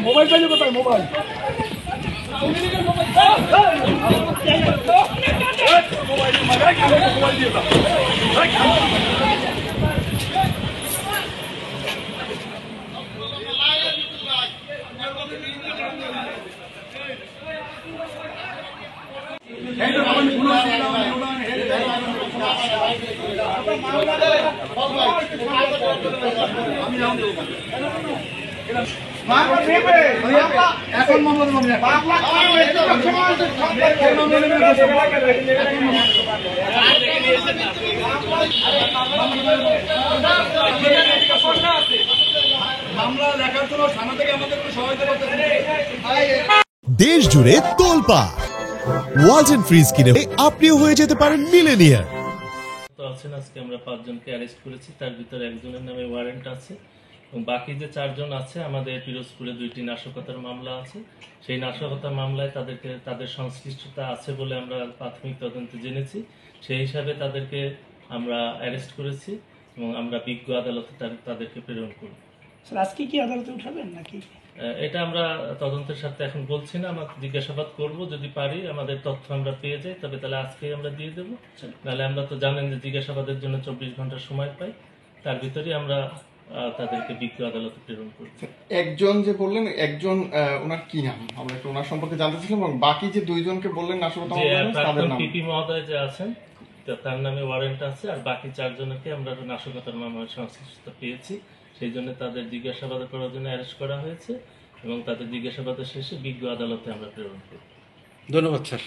Mobile পাইলে কোথায় mobile এখন দেশ জুড়ে তোলপা ওয়ালটন ফ্রিজ কিনে আপনিও হয়ে যেতে পারেন মিলেনিয়ার। আছেন আজকে আমরা 5 জনকে অ্যারেস্ট করেছি, তার ভিতরে একজনের নামে ওয়ারেন্ট আছে এবং বাকি যে 4 জন আছে আমাদের পিরোজপুরে 2টি নাশকতার মামলা আছে। সেই নাশকতার মামলায় তাদের সংশ্লিষ্টতা আছে বলে আমরা প্রাথমিক তদন্তে জেনেছি। সেই হিসাবে তাদেরকে আমরা অ্যারেস্ট করেছি এবং আমরা বিজ্ঞ আদালতে তাদেরকে প্রেরণ করব। স্যার আজকে কি আদালতে উঠাবেন নাকি? এটা আমরা তদন্তের সাথে এখন বলছি না, আমরা জিজ্ঞাসাবাদ করব, যদি পারি আমাদের তথ্য আমরা পেয়ে যাই তবে তাহলে আজকেই আমরা দিয়ে দেবো। নাহলে আমরা তো জানেন যে জিজ্ঞাসাবাদের জন্য 24 ঘন্টা সময় পাই, তার ভিতরেই আমরা তাদেরকে বিজ্ঞ আদালতে প্রেরণ করি। একজন যে বললেন একজন ওনার কি নাম, আমরা একটু ওনার সম্পর্কে জানতে চাইছিলাম, এবং বাকি যে 2 জনকে বললেন নাশকতা তাদের নাম? পিপি মহোদয় যে আছেন তার নামে ওয়ারেন্ট আছে, আর বাকি 4 জনকে আমরা নাশকতার মামলায় সংশ্লিষ্টতা পেয়েছি, সেই জন্য তাদের জিজ্ঞাসাবাদ করার জন্য অ্যারেস্ট করা হয়েছে এবং তাদের জিজ্ঞাসাবাদের শেষে বিজ্ঞ আদালতে আমরা প্রেরণ করি। ধন্যবাদ স্যার।